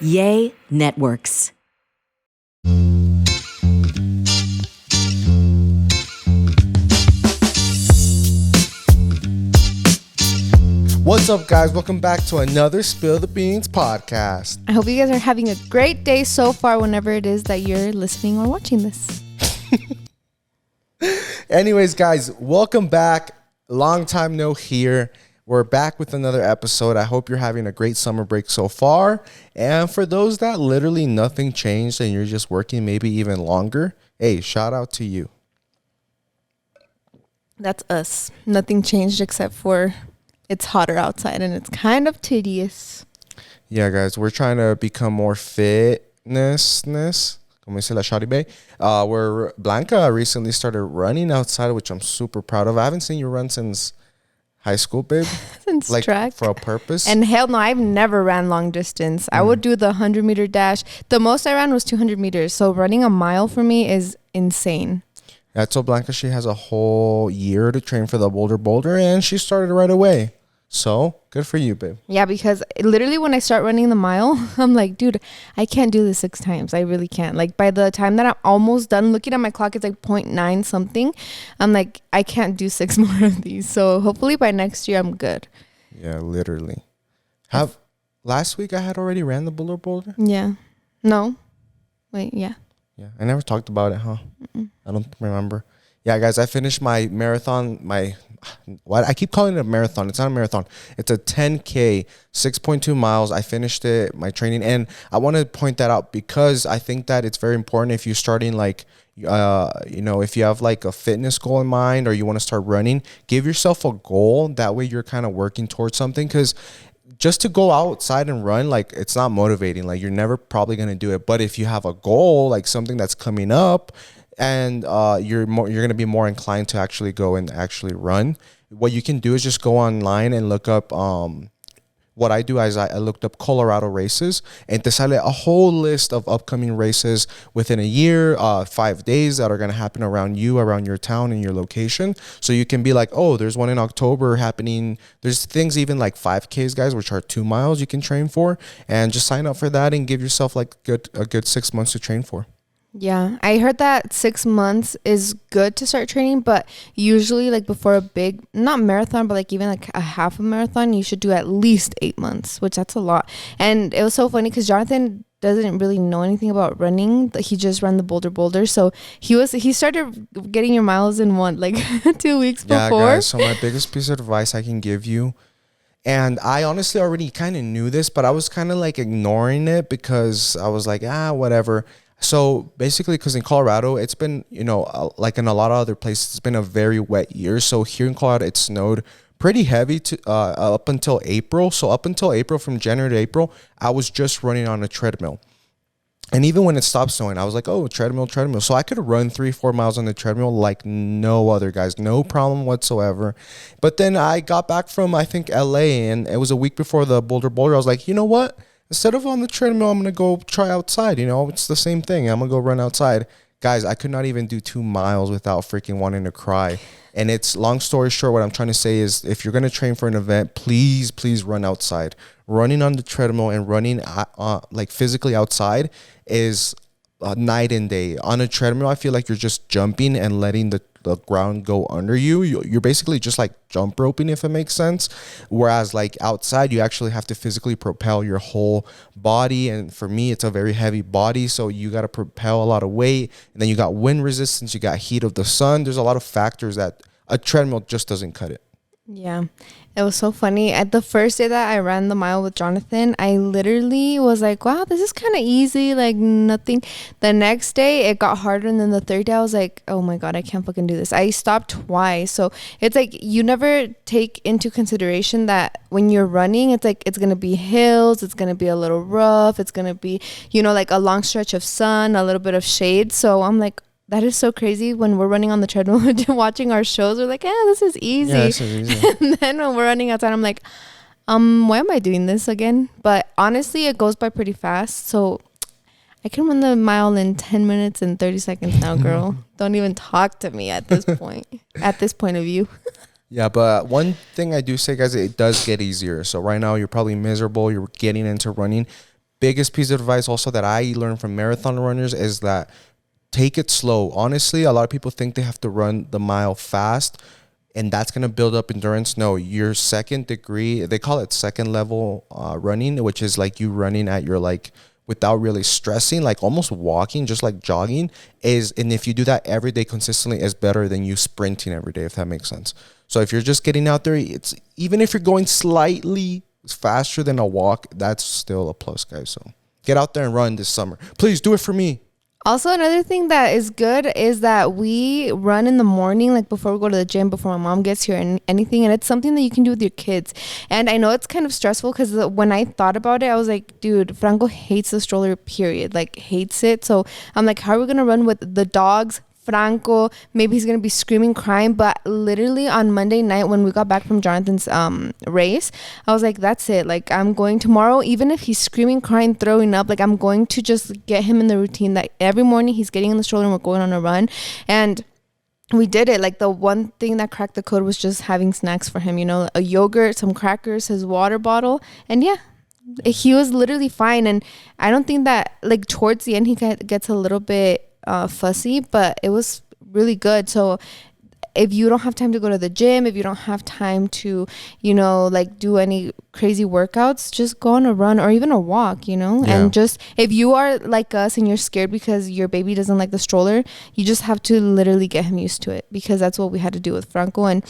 Yay Networks. What's up, guys? Welcome back to another Spill the Beans podcast. I hope you guys are having a great day so far whenever it is that you're listening or watching this. Anyways, guys, welcome back. Long time no here. We're back with another episode. I hope you're having a great summer break so far. And for those that literally nothing changed and you're just working maybe even longer, hey, shout out to you. That's us. Nothing changed except for it's hotter outside and it's kind of tedious. Yeah, guys, we're trying to become more fitness. Como dice la Shawty Bay. Where Blanca recently started running outside, which I'm super proud of. I haven't seen you run since high school, babe. Since like track. For a purpose. And hell no, I've never ran long distance. I would do the 100-meter dash. The most I ran was 200 meters. So running a mile for me is insane. I told Blanca she has a whole year to train for the boulder, and she started right away. So, good for you, babe. Yeah, because literally when I start running the mile, I'm like, dude, I can't do this 6 times. I really can't. Like, by the time that I'm almost done, looking at my clock, it's like 0.9 something. I'm like, I can't do 6 more of these. So, hopefully by next year, I'm good. Yeah, literally. Last week I had already ran the boulder? Yeah. No. Wait, yeah. Yeah, I never talked about it, huh? Mm-mm. I don't remember. Yeah, guys, I finished my marathon, I keep calling it a marathon. It's not a marathon. It's a 10K, 6.2 miles. I finished it, my training. And I want to point that out because I think that it's very important if you're starting like, if you have like a fitness goal in mind or you want to start running, give yourself a goal. That way you're kind of working towards something, because just to go outside and run, like, it's not motivating. Like, you're never probably going to do it. But if you have a goal, like something that's coming up, and you're going to be more inclined to actually go and actually run, what you can do is just go online and look up what I do is I looked up Colorado races, and decided a whole list of upcoming races within a year, 5 days that are going to happen around your town and your location. So you can be like, oh, there's one in October happening. There's things even like 5Ks, guys, which are 2 miles you can train for, and just sign up for that and give yourself like a good 6 months to train for. Yeah, I heard that 6 months is good to start training, but usually like before a big, not marathon, but like even like a half a marathon, you should do at least 8 months, which that's a lot. And it was so funny because Jonathan doesn't really know anything about running. He just ran the boulder. So he started getting your miles in 2 weeks before. Yeah, guys, so my biggest piece of advice I can give you, and I honestly already kind of knew this, but I was kind of like ignoring it because I was like, whatever. So basically, because in Colorado, it's been, like in a lot of other places, it's been a very wet year. So here in Colorado, it snowed pretty heavy up until April. So up until April, from January to April, I was just running on a treadmill. And even when it stopped snowing, I was like, oh, treadmill. So I could run 3-4 miles on the treadmill like no other, guys. No problem whatsoever. But then I got back from, I think, LA, and it was a week before the boulder. I was like, you know what? Instead of on the treadmill, I'm going to go try outside. It's the same thing. I'm going to go run outside. Guys, I could not even do 2 miles without freaking wanting to cry. And it's, long story short, what I'm trying to say is, if you're going to train for an event, please run outside. Running on the treadmill and running like physically outside is night and day. On a treadmill, I feel like you're just jumping and letting the ground go under you. You're basically just like jump roping, if it makes sense. Whereas like outside, you actually have to physically propel your whole body. And for me, it's a very heavy body, so you got to propel a lot of weight. And then you got wind resistance, you got heat of the sun. There's a lot of factors that a treadmill just doesn't cut it. Yeah, it was so funny. At the first day that I ran the mile with Jonathan, I literally was like, wow, this is kind of easy, like nothing. The next day it got harder, and then the third day I was like, oh my god, I can't fucking do this. I stopped twice. So it's like you never take into consideration that when you're running, it's like it's gonna be hills, it's gonna be a little rough, it's gonna be, like a long stretch of sun, a little bit of shade. So I'm like, that is so crazy. When we're running on the treadmill watching our shows, we're like, this is easy. Yeah, this is easy. And then when we're running outside, I'm like, why am I doing this again? But honestly, it goes by pretty fast. So I can run the mile in 10 minutes and 30 seconds now, girl. Don't even talk to me at this point, at this point of view. Yeah, but one thing I do say, guys, it does get easier. So right now you're probably miserable. You're getting into running. biggest piece of advice also that I learned from marathon runners is that take it slow. Honestly, a lot of people think they have to run the mile fast and that's going to build up endurance. No, your second degree, they call it second level running, which is like you running at your like without really stressing, like almost walking, just like jogging is. And if you do that every day consistently, is better than you sprinting every day, if that makes sense. So if you're just getting out there, it's even if you're going slightly faster than a walk, that's still a plus, guys. So get out there and run this summer. Please do it for me. Also, another thing that is good is that we run in the morning, like before we go to the gym, before my mom gets here and anything. And it's something that you can do with your kids. And I know it's kind of stressful because when I thought about it, I was like, dude, Franco hates the stroller, period. Like, hates it. So I'm like, how are we going to run with the dogs? Franco, maybe he's gonna be screaming, crying. But literally on Monday night when we got back from Jonathan's race, I was like, that's it. Like, I'm going tomorrow, even if he's screaming, crying, throwing up, like I'm going to just get him in the routine that every morning he's getting in the stroller and we're going on a run. And we did it. Like, the one thing that cracked the code was just having snacks for him, you know, a yogurt, some crackers, his water bottle, and yeah, he was literally fine. And I don't think that, like, towards the end he gets a little bit fussy, but it was really good. So if you don't have time to go to the gym, if you don't have time to, you know, like do any crazy workouts, just go on a run or even a walk, you know. And just, if you are like us and you're scared because your baby doesn't like the stroller, you just have to literally get him used to it, because that's what we had to do with Franco. And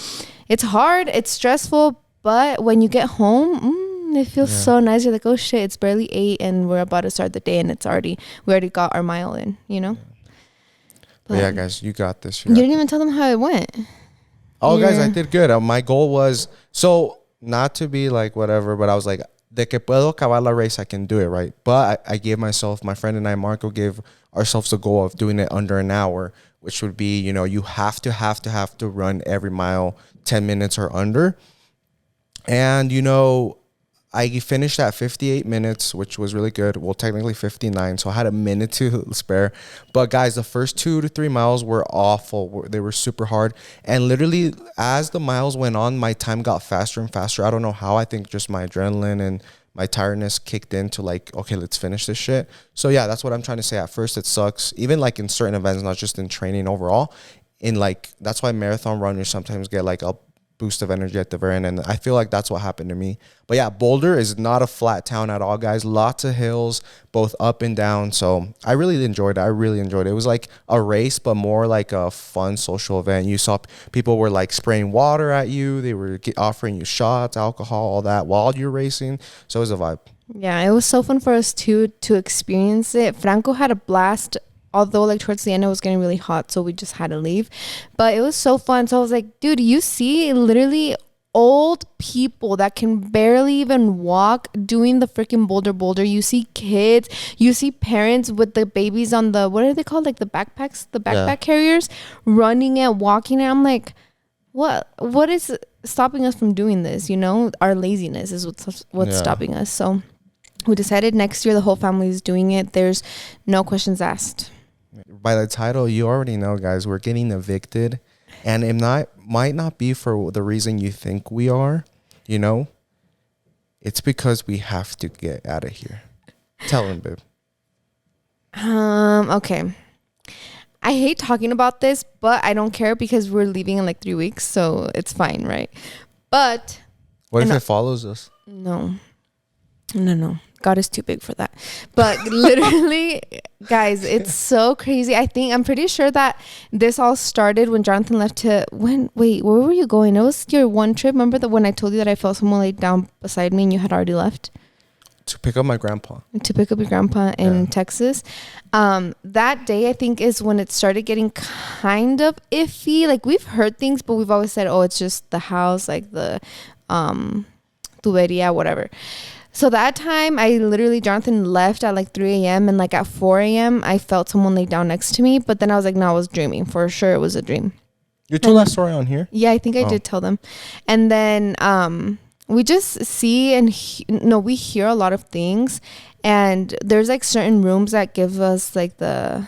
it's hard, it's stressful, but when you get home, it feels so nice. You're like, oh shit, it's barely 8 and we're about to start the day and we already got our mile in, you know. But yeah, guys, you got this. You didn't even tell them how it went. Oh, guys, I did good. My goal was, so not to be like whatever, but I was like, de que puedo acabar la race, I can do it, right? But I gave myself, my friend and I, Marco, gave ourselves the goal of doing it under an hour, which would be, you know, you have to run every mile 10 minutes or under. And, you know, I finished at 58 minutes, which was really good. Well, technically 59, so I had a minute to spare. But guys, the first 2 to 3 miles were awful. They were super hard. And literally, as the miles went on, my time got faster and faster. I don't know how. I think just my adrenaline and my tiredness kicked in to like, okay, let's finish this shit. So yeah, that's what I'm trying to say. At first, it sucks. Even like in certain events, not just in training overall. In like, that's why marathon runners sometimes get like a boost of energy at the very end, and I feel like that's what happened to me. But yeah, Boulder is not a flat town at all, guys. Lots of hills, both up and down. So I really enjoyed it. It was like a race, but more like a fun social event. You saw people were like spraying water at you. They were offering you shots, alcohol, all that while you're racing. So it was a vibe. Yeah, it was so fun for us to experience it. Franco had a blast. Although, like, towards the end, it was getting really hot, so we just had to leave. But it was so fun. So I was like, dude, you see literally old people that can barely even walk doing the freaking boulder. You see kids. You see parents with the babies on the, what are they called? Like the backpacks, the backpack carriers, running it, walking it. I'm like, what is stopping us from doing this? You know, our laziness is what's stopping us. So we decided next year the whole family is doing it. There's no questions asked. By the title, you already know, guys, we're getting evicted, and it might not be for the reason you think we are, you know. It's because we have to get out of here. Tell him, babe. Okay. I hate talking about this, but I don't care because we're leaving in like 3 weeks, so it's fine, right? But what if it follows us? No. God is too big for that. But literally, guys, it's so crazy. I'm pretty sure that this all started when Jonathan left where were you going? It was your one trip. Remember when I told you that I felt someone lay down beside me and you had already left? To pick up my grandpa. To pick up your grandpa in Texas. That day, I think, is when it started getting kind of iffy. Like, we've heard things, but we've always said, oh, it's just the house, like the tuberia, whatever. So that time, Jonathan left at like 3 a.m. and like at 4 a.m., I felt someone lay down next to me. But then I was like, no, I was dreaming. For sure, it was a dream. You told that story on here? Yeah, I think I did tell them. And then we just see we hear a lot of things. And there's like certain rooms that give us like the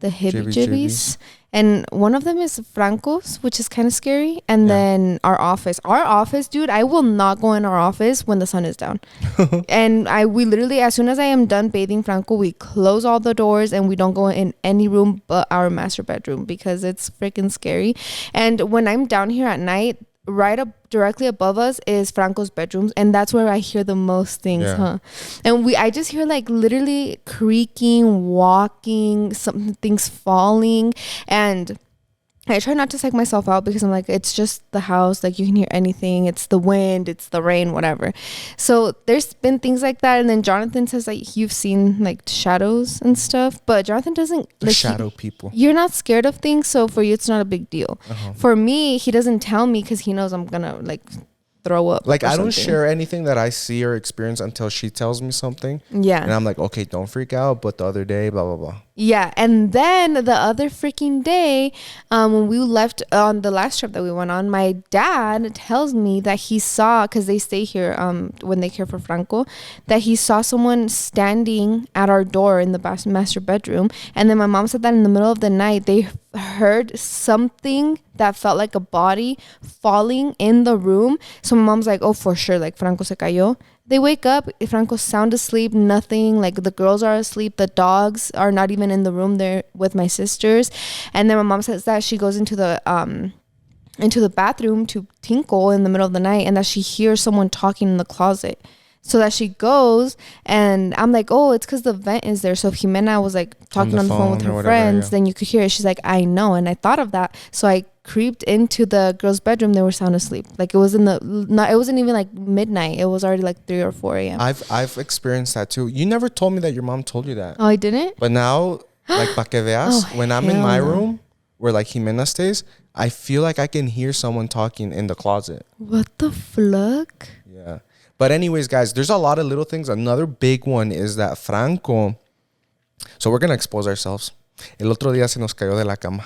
the Jibby hibby-jibbies. And one of them is Franco's, which is kind of scary. And then our office, dude, I will not go in our office when the sun is down. And we literally, as soon as I am done bathing Franco, we close all the doors and we don't go in any room but our master bedroom because it's freaking scary. And when I'm down here at night, right up directly above us is Franco's bedrooms, and that's where I hear the most things, And I just hear like literally creaking, walking, some things falling, and I try not to psych myself out because I'm like, it's just the house, like you can hear anything, it's the wind, it's the rain, whatever. So there's been things like that. And then Jonathan says like you've seen like shadows and stuff, but Jonathan doesn't like shadow people. You're not scared of things, so for you it's not a big deal. For me, he doesn't tell me because he knows I'm gonna like throw up. Like I don't share anything that I see or experience until she tells me something. Yeah. And I'm like, okay, don't freak out. But the other day, blah, blah, blah. Yeah. And then the other freaking day, when we left on the last trip that we went on, my dad tells me that he saw, because they stay here when they care for Franco, that he saw someone standing at our door in the master bedroom. And then my mom said that in the middle of the night, they heard something that felt like a body falling in the room. So my mom's like, oh, for sure, like Franco se cayó. They wake up, Franco's sound asleep, nothing, like the girls are asleep, the dogs are not even in the room there with my sisters. And then my mom says that she goes into the bathroom to tinkle in the middle of the night, and that she hears someone talking in the closet. So that she goes, and I'm like, oh, it's because the vent is there. So if Jimena was like talking on the phone with her friends, then you could hear it. She's like, I know. And I thought of that. So I creeped into the girls' bedroom. They were sound asleep. Like it wasn't even like midnight. It was already like 3 or 4 a.m. I've experienced that too. You never told me that your mom told you that. Oh, I didn't? But now, like, pa que veas, when I'm in my room where like Jimena stays, I feel like I can hear someone talking in the closet. What the fuck? Yeah. But anyways, guys, there's a lot of little things. Another big one is that Franco. So we're going to expose ourselves. El otro día se nos cayó de la cama.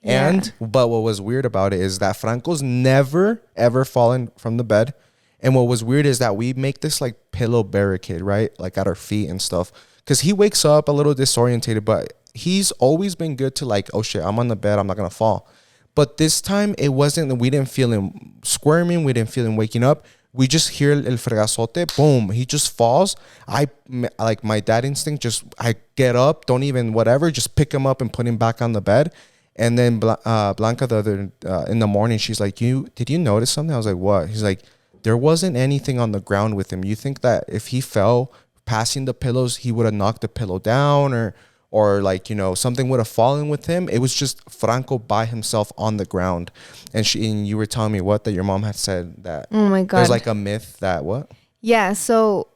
Yeah. But what was weird about it is that Franco's never, ever fallen from the bed. And what was weird is that we make this like pillow barricade, right? Like at our feet and stuff. Because he wakes up a little disorientated, but he's always been good to like, oh shit, I'm on the bed, I'm not going to fall. But this time it wasn't, we didn't feel him squirming. We didn't feel him waking up. We just hear el fregazote, boom, he just falls. Like my dad instinct, I get up, don't even whatever, just pick him up and put him back on the bed. And then Blanca the other in the morning, she's like, did you notice something? I was like, what? He's like, there wasn't anything on the ground with him. You think that if he fell passing the pillows, he would have knocked the pillow down or like, you know, something would have fallen with him. It was just Franco by himself on the ground. And you were telling me that your mom had said that. Oh my God. There's like a myth that what? Yeah. So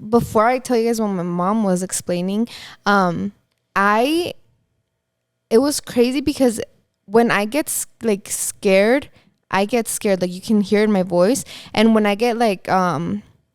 before I tell you guys what my mom was explaining, it was crazy because when I get like scared, like you can hear it in my voice. And when I get like,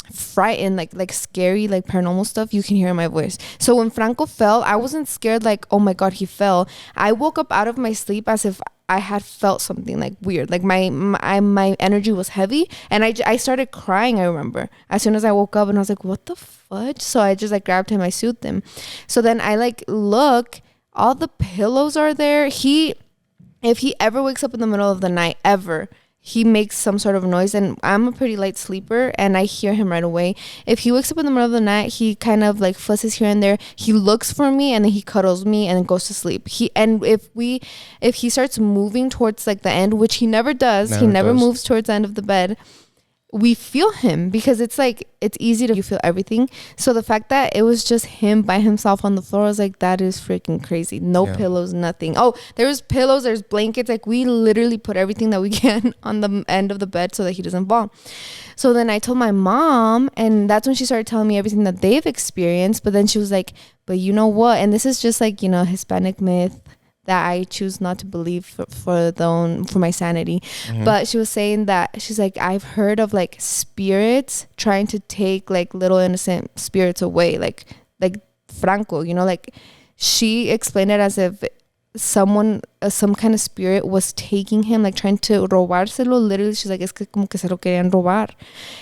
frightened, like scary, like paranormal stuff, you can hear in my voice. So when Franco fell, I wasn't scared like, oh my God, he fell. I woke up out of my sleep as if I had felt something like weird. Like my energy was heavy, and I started crying. I remember as soon as I woke up, and I was like, what the fudge? So I just like grabbed him, I soothed him. So then I like look, all the pillows are there. If he ever wakes up in the middle of the night, ever, he makes some sort of noise, and I'm a pretty light sleeper, and I hear him right away. If he wakes up in the middle of the night, he kind of like fusses here and there. He looks for me, and then he cuddles me and then goes to sleep. If he starts moving towards like the end, which he never does, he never moves towards the end of the bed. We feel him because it's like, it's easy to, you feel everything. So the fact that it was just him by himself on the floor, I was like, that is freaking crazy. No pillows, nothing. Oh, there's pillows, there's blankets. Like we literally put everything that we can on the end of the bed so that he doesn't fall. So then I told my mom, and that's when she started telling me everything that they've experienced. But then she was like, but you know what? And this is just like, you know, Hispanic myth that I choose not to believe for my sanity. Mm-hmm. But she was saying that, she's like, I've heard of like spirits trying to take like little innocent spirits away, like Franco, you know, like she explained it as if someone, some kind of spirit was taking him, like trying to robárselo. Literally, she's like, es que como que se lo querían robar.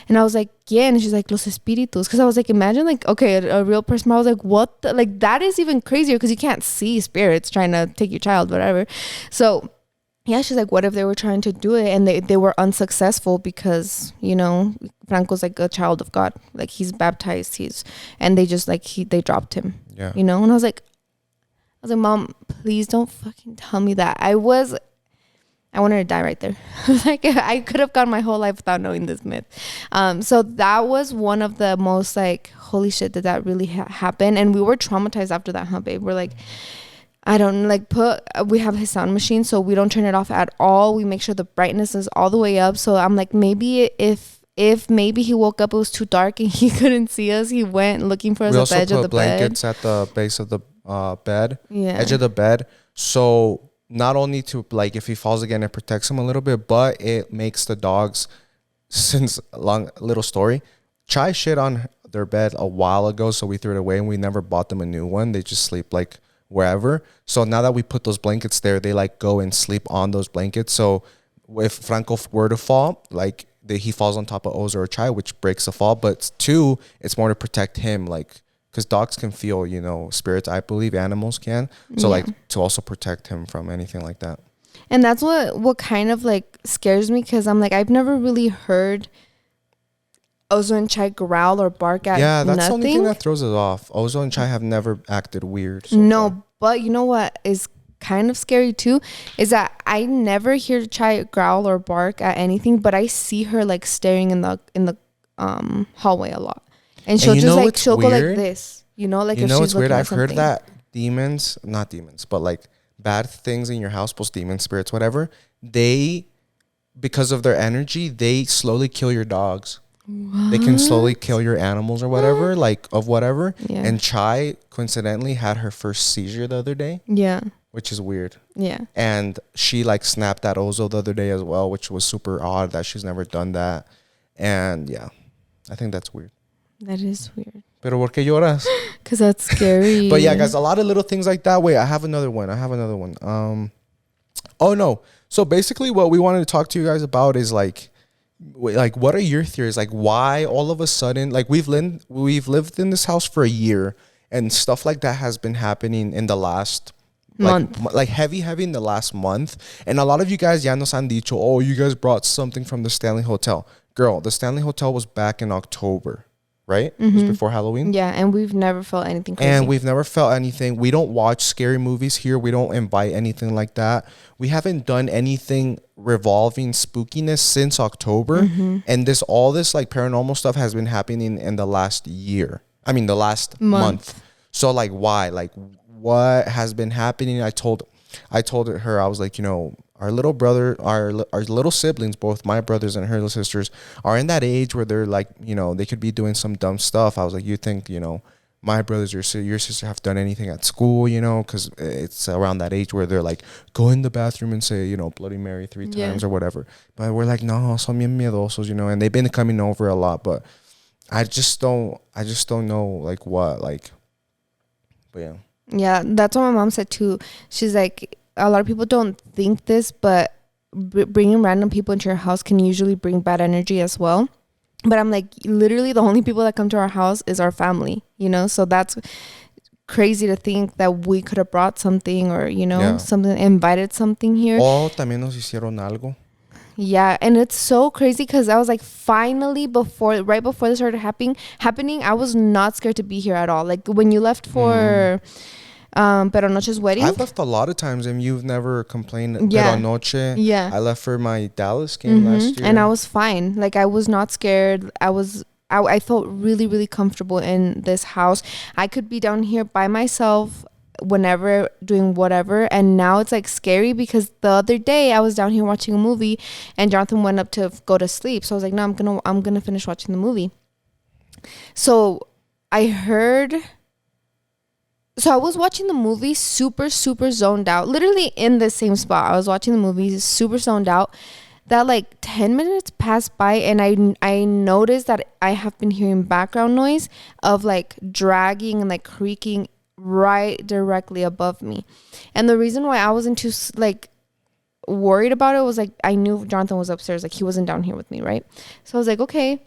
And I was like, yeah. And she's like, los espíritus. Because I was like, imagine like, okay, a real person. I was like, what? Like, that is even crazier because you can't see spirits trying to take your child, whatever. So yeah, she's like, what if they were trying to do it and they were unsuccessful because, you know, Franco's like a child of God. Like, he's baptized. And they just like, they dropped him. Yeah. You know? And I was like, Mom, please don't fucking tell me that. I wanted to die right there. Like, I could have gone my whole life without knowing this myth. So that was one of the most like, holy shit, did that really happen? And we were traumatized after that, huh, babe? We're like, I don't like we have his sound machine, so we don't turn it off at all. We make sure the brightness is all the way up. So I'm like, maybe if maybe he woke up, it was too dark and he couldn't see us, he went looking for us at the edge of the bed. We also put blankets at the base of the bed, edge of the bed. So not only to like, if he falls again, it protects him a little bit, but it makes the dogs, since little story, Chai shit on their bed a while ago, so we threw it away and we never bought them a new one. They just sleep like wherever. So now that we put those blankets there, they like go and sleep on those blankets. So if Franco were to fall, like he falls on top of Oz or Chai, which breaks the fall. But two, it's more to protect him, like, because dogs can feel, you know, spirits. I believe animals can. So like to also protect him from anything like that. And that's what kind of like scares me, because I'm like, I've never really heard Ozo and Chai growl or bark at that's nothing. the only thing that throws us off. Ozo and Chai have never acted weird. But you know what is kind of scary too, is that I never hear Chai growl or bark at anything, but I see her like staring in the hallway a lot, and she'll just like she'll go like this, you know, like, you if know, she's it's weird. looking at I've heard something. that not demons, but like bad things in your house, both demons, spirits, whatever, they, because of their energy, they slowly kill your dogs. What? They can slowly kill your animals or whatever, like of whatever. Yeah. And Chai coincidentally had her first seizure the other day. Yeah. Which is weird. Yeah. And she like snapped at Ozo the other day as well, which was super odd that she's never done that. And yeah, I think that's weird. That is weird. Pero ¿por qué lloras? Because that's scary. But yeah, guys, a lot of little things like that. Wait, I have another one. Oh no. So basically what we wanted to talk to you guys about is like what are your theories? Like, why all of a sudden, like we've lived in this house for a year and stuff like that has been happening in the last month, like heavy in the last month. And a lot of you guys ya nos han dicho, oh, you guys brought something from the Stanley Hotel. Girl, the Stanley Hotel was back in October, right? Mm-hmm. It was before Halloween. Yeah, and we've never felt anything crazy. We don't watch scary movies here. We don't invite anything like that. We haven't done anything revolving spookiness since October. Mm-hmm. And all this like paranormal stuff has been happening in the last year. I mean, the last month. So like, why? Like, what has been happening? I told her, I was like, you know, our little brother, our little siblings, both my brothers and her little sisters, are in that age where they're like, you know, they could be doing some dumb stuff. I was like, you think, you know, my brothers or your sister have done anything at school, you know, because it's around that age where they're like, go in the bathroom and say, you know, Bloody Mary 3 times or whatever. But we're like, no, son bien miedosos, you know, and they've been coming over a lot, but I just don't know like what, like, but yeah. Yeah, that's what my mom said too. She's like, a lot of people don't think this, but bringing random people into your house can usually bring bad energy as well. But I'm like, literally the only people that come to our house is our family, you know? So that's crazy to think that we could have brought something or, you know, something, invited something here. O también nos hicieron algo. Yeah, and it's so crazy because I was like, finally, right before this started happening, I was not scared to be here at all. Like when you left for Pero Noche's wedding, I've left a lot of times and you've never complained. Pero Noche, I left for my Dallas game last year, and I was fine. Like I was not scared. I felt really, really comfortable in this house. I could be down here by myself whenever doing whatever, and now it's like scary because the other day I was down here watching a movie and Jonathan went up to go to sleep, so I was like, no, I'm gonna finish watching the movie. So I was watching the movie super zoned out, literally in the same spot. I was watching the movie super zoned out. That like 10 minutes passed by and I noticed that I have been hearing background noise of like dragging and like creaking right directly above me. And the reason why I wasn't too like worried about it was like I knew Jonathan was upstairs, like he wasn't down here with me, right? So I was like, okay.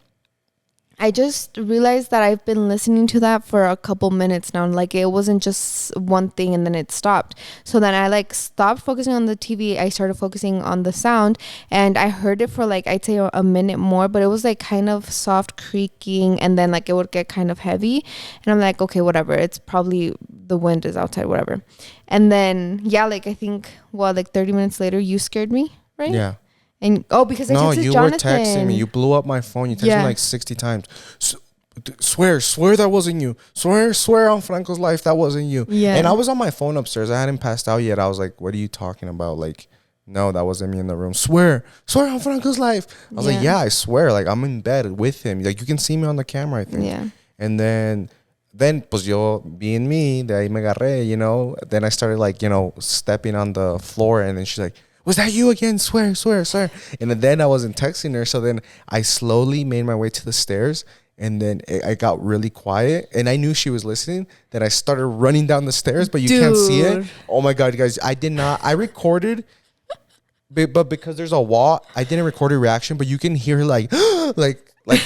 I just realized that I've been listening to that for a couple minutes now. Like it wasn't just one thing and then it stopped. So then I like stopped focusing on the TV. I started focusing on the sound, and I heard it for like, I'd say a minute more, but it was like kind of soft creaking, and then like it would get kind of heavy. And I'm like, okay, whatever. It's probably the wind is outside, whatever. And then, yeah, like I think, well, like 30 minutes later, you scared me, right? Yeah. And because I no, texted you Jonathan. were texting me. You blew up my phone. You texted me like 60 times. Swear that wasn't you. Swear on Franco's life that wasn't you. Yeah. And I was on my phone upstairs. I hadn't passed out yet. I was like, what are you talking about? Like, no, that wasn't me in the room. Swear on Franco's life. I was like, yeah, I swear. Like, I'm in bed with him. Like, you can see me on the camera, I think. Yeah. And then pues yo, being me, de ahí me agarré, you know. Then I started like, you know, stepping on the floor, and then she's like, was that you again? Swear. And then I wasn't texting her. So then I slowly made my way to the stairs, and then I got really quiet, and I knew she was listening. Then I started running down the stairs, but you can't see it. Oh my God, guys. I recorded, but because there's a wall, I didn't record a reaction, but you can hear her like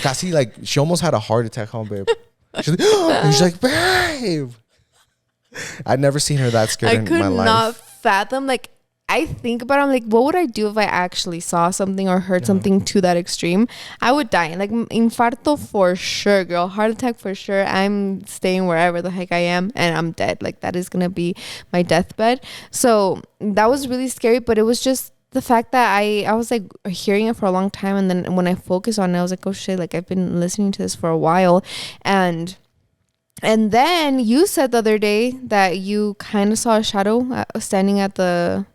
casi, like she almost had a heart attack, huh, babe? She's like, and she's like, babe. I'd never seen her that scared in my life. I could not fathom, like, I think about it, I'm like, what would I do if I actually saw something or heard something to that extreme? I would die. Like, infarto for sure, girl. Heart attack for sure. I'm staying wherever the heck I am, and I'm dead. Like, that is going to be my deathbed. So that was really scary, but it was just the fact that I was like hearing it for a long time, and then when I focused on it, I was like, oh shit, like I've been listening to this for a while. And then you said the other day that you kind of saw a shadow standing at the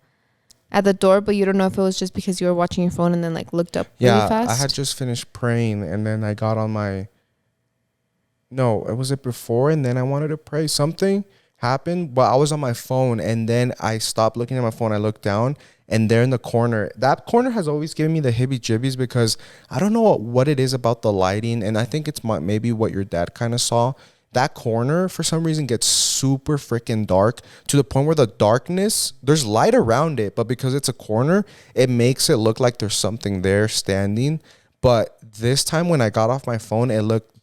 door, but you don't know if it was just because you were watching your phone and then like looked up really fast. I had just finished praying, and then I got on my, was it before? And then I wanted to pray. Something happened, but I was on my phone, and then I stopped looking at my phone. I looked down, and there in the corner, that corner has always given me the heebie-jeebies, because I don't know what it is about the lighting, and I think it's maybe what your dad kind of saw. That corner, for some reason, gets super freaking dark, to the point where the darkness, there's light around it, but because it's a corner, it makes it look like there's something there standing. But this time when I got off my phone, it looked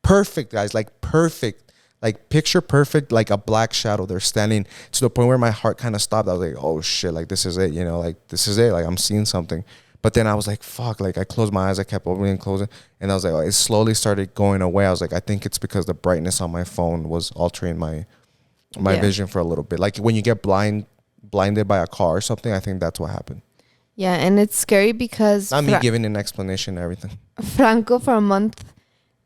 perfect, guys, like perfect, like picture perfect, like a black shadow there standing, to the point where my heart kind of stopped. I was like, oh shit, like this is it, you know, like this is it, like I'm seeing something. But then I was like, fuck, like I closed my eyes, I kept opening and closing, and I was like, it slowly started going away. I was like, I think it's because the brightness on my phone was altering my vision for a little bit. Like when you get blinded by a car or something, I think that's what happened. Yeah, and it's scary because not me giving an explanation and everything. Franco for a month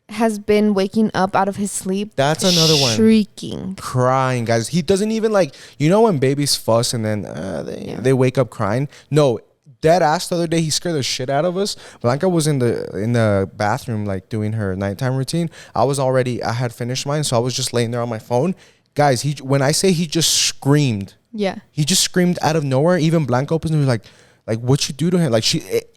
has been waking up out of his sleep. That's another one. Shrieking. Crying, guys. He doesn't even like, you know when babies fuss and then they wake up crying? No. Dead ass the other day, he scared the shit out of us. Blanca was in the bathroom, like doing her nighttime routine. I had finished mine, so I was just laying there on my phone. Guys, when I say he just screamed. Yeah. He just screamed out of nowhere. Even Blanca opens and was like what you do to him? Like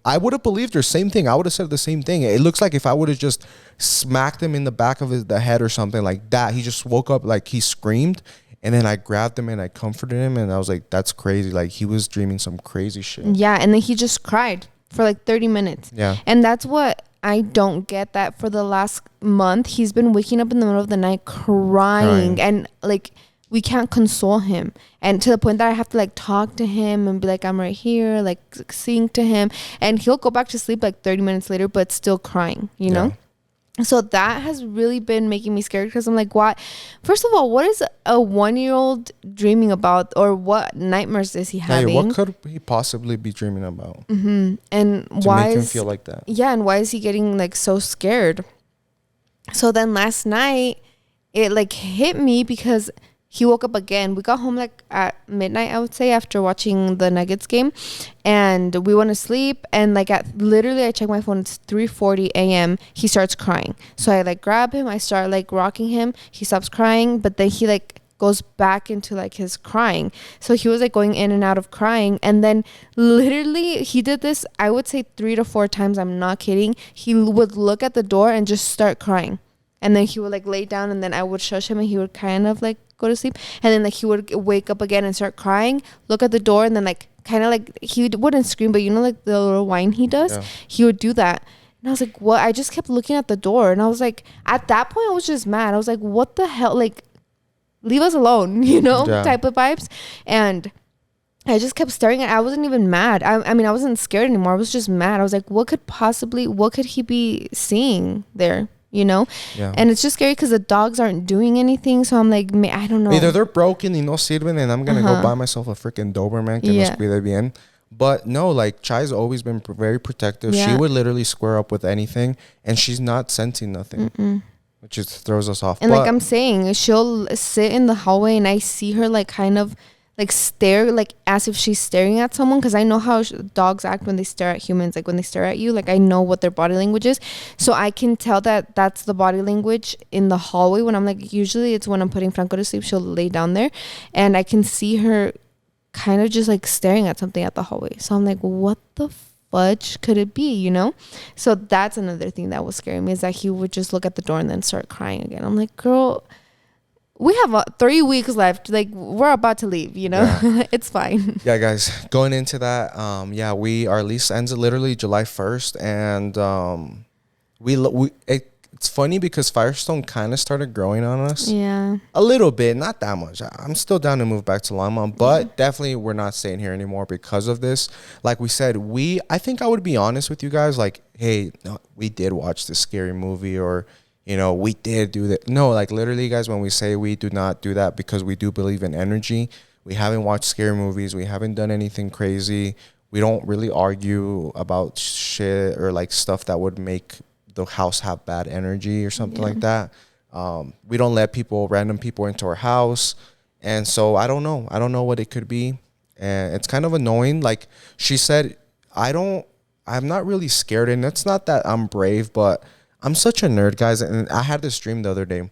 I would have believed her. Same thing. I would have said the same thing. It looks like if I would have just smacked him in the back of the head or something like that. He just woke up, like he screamed. And then I grabbed him and I comforted him, and I was like, that's crazy. Like he was dreaming some crazy shit. Yeah. And then he just cried for like 30 minutes. Yeah. And that's what I don't get, that for the last month, he's been waking up in the middle of the night crying. And like, we can't console him. And to the point that I have to like talk to him and be like, I'm right here, like sing to him. And he'll go back to sleep like 30 minutes later, but still crying, you know? So that has really been making me scared, because I'm like, what? First of all, what is a 1-year-old dreaming about, or what nightmares is he having? What could he possibly be dreaming about? Mm-hmm. And to why make him feel like that? Yeah, and why is he getting like so scared? So then last night, it like hit me because he woke up again. We got home like at midnight, I would say, after watching the Nuggets game, and we went to sleep. And like literally, I check my phone. It's 3:40 a.m. He starts crying. So I like grab him. I start like rocking him. He stops crying, but then he like goes back into like his crying. So he was like going in and out of crying. And then literally he did this, I would say 3 to 4 times. I'm not kidding. He would look at the door and just start crying. And then he would like lay down, and then I would shush him, and he would kind of like go to sleep, and then like he would wake up again and start crying, look at the door, and then like kind of like he wouldn't scream, but you know, like the little whine he does, he would do that. And I was like, what? I just kept looking at the door, and I was like, at that point I was just mad. I was like, what the hell, like leave us alone, you know, type of vibes. And I just kept staring at it. I wasn't even mad. I mean, I wasn't scared anymore. I was just mad. I was like, what could he be seeing there? You know? Yeah. And it's just scary because the dogs aren't doing anything. So I'm like, I don't know. Either they're broken y no sirven, and I'm going to go buy myself a freaking Doberman que nos cuide bien. But no, like Chai's always been very protective. Yeah. She would literally square up with anything, and she's not sensing nothing. Which just throws us off. And like I'm saying, she'll sit in the hallway and I see her like kind of like stare, like as if she's staring at someone, because I know how dogs act when they stare at humans. Like when they stare at you, like I know what their body language is, so I can tell that that's the body language in the hallway. When I'm like, usually it's when I'm putting Franco to sleep, she'll lay down there and I can see her kind of just like staring at something at the hallway. So I'm like, what the fudge could it be, you know? So that's another thing that was scaring me, is that he would just look at the door and then start crying again. I'm like, girl, we have 3 weeks left. Like, we're about to leave, you know? Yeah. It's fine. Yeah, guys, going into that, our lease ends literally July 1st, and it's funny because Firestone kind of started growing on us. Yeah. A little bit, not that much. I'm still down to move back to Longmont, but definitely we're not staying here anymore because of this. Like we said, I think I would be honest with you guys, like, hey, no, we did watch this scary movie, or you know, we did do that. No, like literally, guys, when we say we do not do that because we do believe in energy, we haven't watched scary movies. We haven't done anything crazy. We don't really argue about shit or like stuff that would make the house have bad energy or something like that. We don't let random people into our house. And so I don't know what it could be. And it's kind of annoying. Like she said, I'm not really scared. And it's not that I'm brave, but I'm such a nerd, guys. And I had this dream the other day,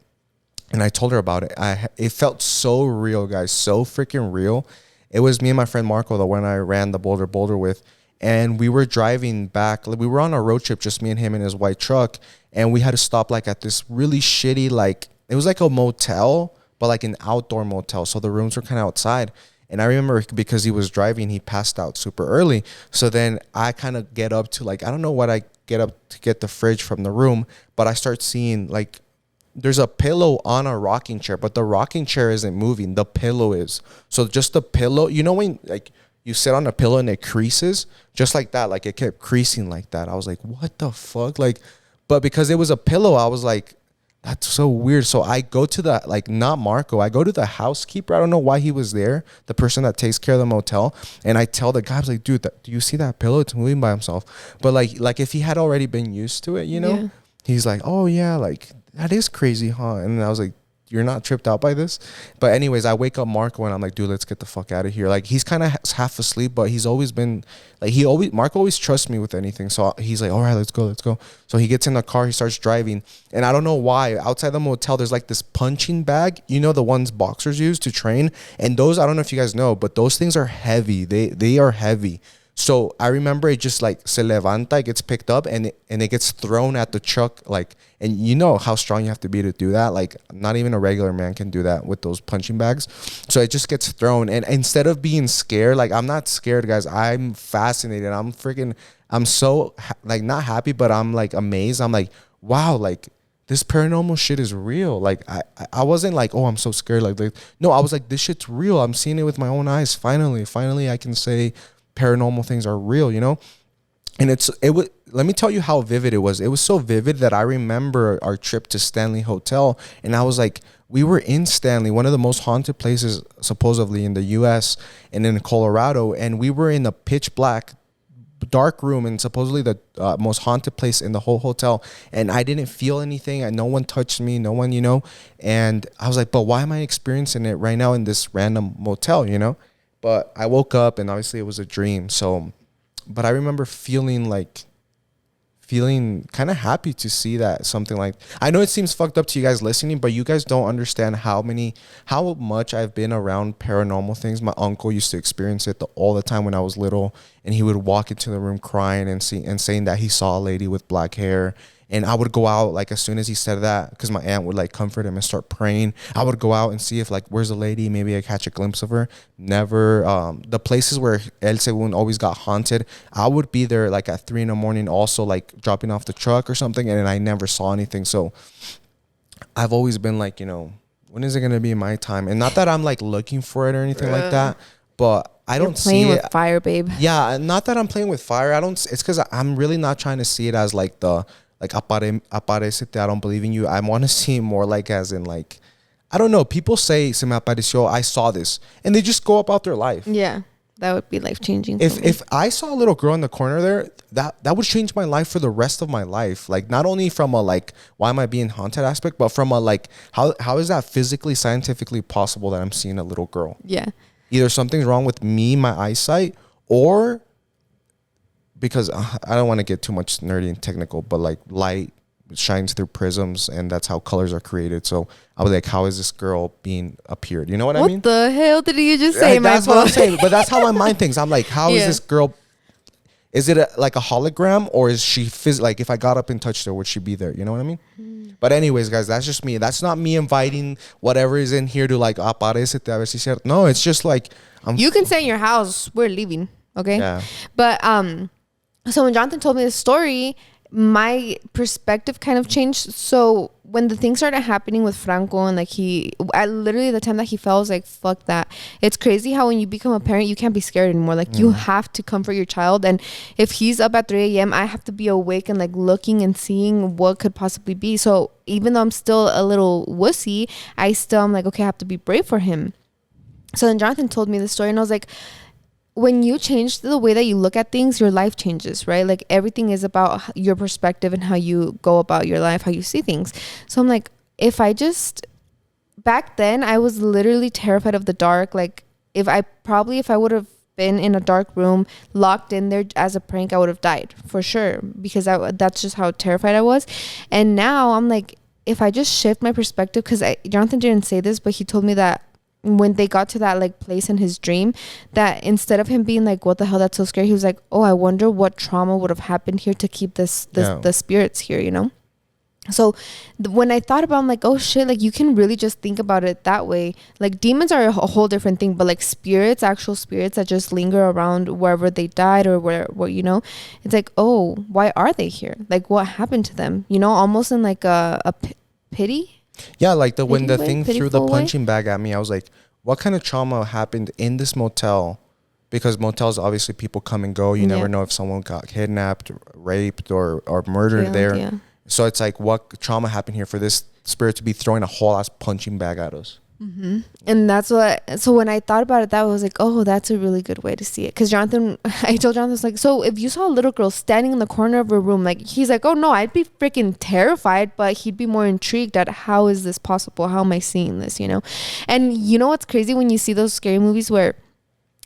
and I told her about it. It felt so real, guys, so freaking real. It was me and my friend Marco, the one I ran the Boulder with, and we were driving back. We were on a road trip, just me and him in his white truck, and we had to stop like at this really shitty, like it was like a motel, but like an outdoor motel. So the rooms were kind of outside. And I remember because he was driving, he passed out super early. So then I kind of get up to like, I don't know what I get up to get the fridge from the room, but I start seeing like there's a pillow on a rocking chair, but the rocking chair isn't moving. The pillow is. So just the pillow, you know, when like you sit on a pillow and it creases just like that, like it kept creasing like that. I was like, what the fuck? Like, but because it was a pillow, I was like, that's so weird. So I go to the, like, not Marco, I go to the housekeeper. I don't know why he was there, the person that takes care of the motel. And I tell the guy, I was like, dude, do you see that pillow? It's moving by himself. But like if he had already been used to it, you know, he's like, oh yeah, like that is crazy, huh? And I was like, you're not tripped out by this? But anyways, I wake up Marco and I'm like, dude, let's get the fuck out of here. Like he's kind of half asleep, but he's always been like, Marco always trusts me with anything. So he's like, all right, let's go. So he gets in the car, he starts driving. And I don't know why, outside the motel, there's like this punching bag, you know, the ones boxers use to train. And those, I don't know if you guys know, but those things are heavy. They are heavy. So I remember it just like se levanta, it gets picked up and it gets thrown at the truck. Like, and you know how strong you have to be to do that. Like not even a regular man can do that with those punching bags. So it just gets thrown. And instead of being scared, like I'm not scared, guys. I'm fascinated. I'm so like not happy, but I'm like amazed. I'm like, wow, like this paranormal shit is real. Like I wasn't like, oh, I'm so scared. Like no, I was like, this shit's real. I'm seeing it with my own eyes. Finally I can say paranormal things are real, you know? And let me tell you how vivid it was. It was so vivid that I remember our trip to Stanley Hotel, and I was like, we were in Stanley, one of the most haunted places supposedly in the US and in Colorado, and we were in a pitch black dark room and supposedly the most haunted place in the whole hotel, and I didn't feel anything, and no one touched me, no one, you know? And I was like, but why am I experiencing it right now in this random motel, you know? But I woke up and obviously it was a dream. So, but I remember feeling kind of happy to see that something like, I know it seems fucked up to you guys listening, but you guys don't understand how much I've been around paranormal things. My uncle used to experience it all the time when I was little, and he would walk into the room crying and saying that he saw a lady with black hair. And I would go out like as soon as he said that, because my aunt would like comfort him and start praying. I would go out and see if like, where's the lady? Maybe I catch a glimpse of her. Never. The places where El Segun always got haunted, I would be there like at 3 a.m. also like dropping off the truck or something, and I never saw anything. So I've always been like, when is it gonna be my time? And not that I'm like looking for it or anything like that, but I don't see it. Playing with fire, babe. Yeah, not that I'm playing with fire. It's because I'm really not trying to see it as like the like aparecete, I don't believe in you. I want to see it more like as in like, I don't know. People say se me apareció, I saw this, and they just go about their life. Yeah, that would be life changing. If I saw a little girl in the corner there, that would change my life for the rest of my life. Like not only from a like why am I being haunted aspect, but from a like how is that physically, scientifically possible that I'm seeing a little girl? Yeah. Either something's wrong with me, my eyesight, or because I don't want to get too much nerdy and technical, but like light shines through prisms, and that's how colors are created. So I was like, how is this girl being appeared? You know what I mean? What the hell did you just say, my That's boy? what I'm saying. But that's how my mind thinks. I'm like, how is this girl? Is it like a hologram, or is she like if I got up and touched her, would she be there? You know what I mean? But anyways, guys, that's just me. That's not me inviting whatever is in here to like aparecete a ver si cierto. No, it's just like you can stay in your house. We're leaving, okay? Yeah. But so when Jonathan told me the story, my perspective kind of changed. So when the things started happening with Franco, and like I literally the time that he fell, I was like, fuck that. It's crazy how when you become a parent, you can't be scared anymore. Like you have to comfort your child, and if he's up at 3 a.m., I have to be awake and like looking and seeing what could possibly be. So even though I'm still a little wussy, I'm like, okay, I have to be brave for him. So then Jonathan told me the story, and I was like, when you change the way that you look at things, your life changes, right? Like everything is about your perspective and how you go about your life, how you see things. So I'm like, back then I was literally terrified of the dark. Like if I would have been in a dark room, locked in there as a prank, I would have died for sure, because that's just how terrified I was. And now I'm like, if I just shift my perspective, because Jonathan didn't say this, but he told me that when they got to that like place in his dream, that instead of him being like, what the hell, that's so scary, he was like, oh, I wonder what trauma would have happened here to keep the spirits here, So when I thought about it, I'm like, oh shit, like you can really just think about it that way. Like demons are a whole different thing, but like actual spirits that just linger around wherever they died or where it's like, oh, why are they here? Like what happened to them? Almost in like a pity. Yeah, like when the thing threw the pitiful punching bag at me, I was like, what kind of trauma happened in this motel? Because motels, obviously people come and go. You never know if someone got kidnapped, raped, or murdered there. Yeah. So it's like, what trauma happened here for this spirit to be throwing a whole ass punching bag at us? Mm-hmm. And so when I thought about it, that was like, oh, that's a really good way to see it. Because I told Jonathan, I was like, so if you saw a little girl standing in the corner of a room, like he's like, oh no, I'd be freaking terrified, but he'd be more intrigued at how is this possible? How am I seeing this? And you know what's crazy when you see those scary movies where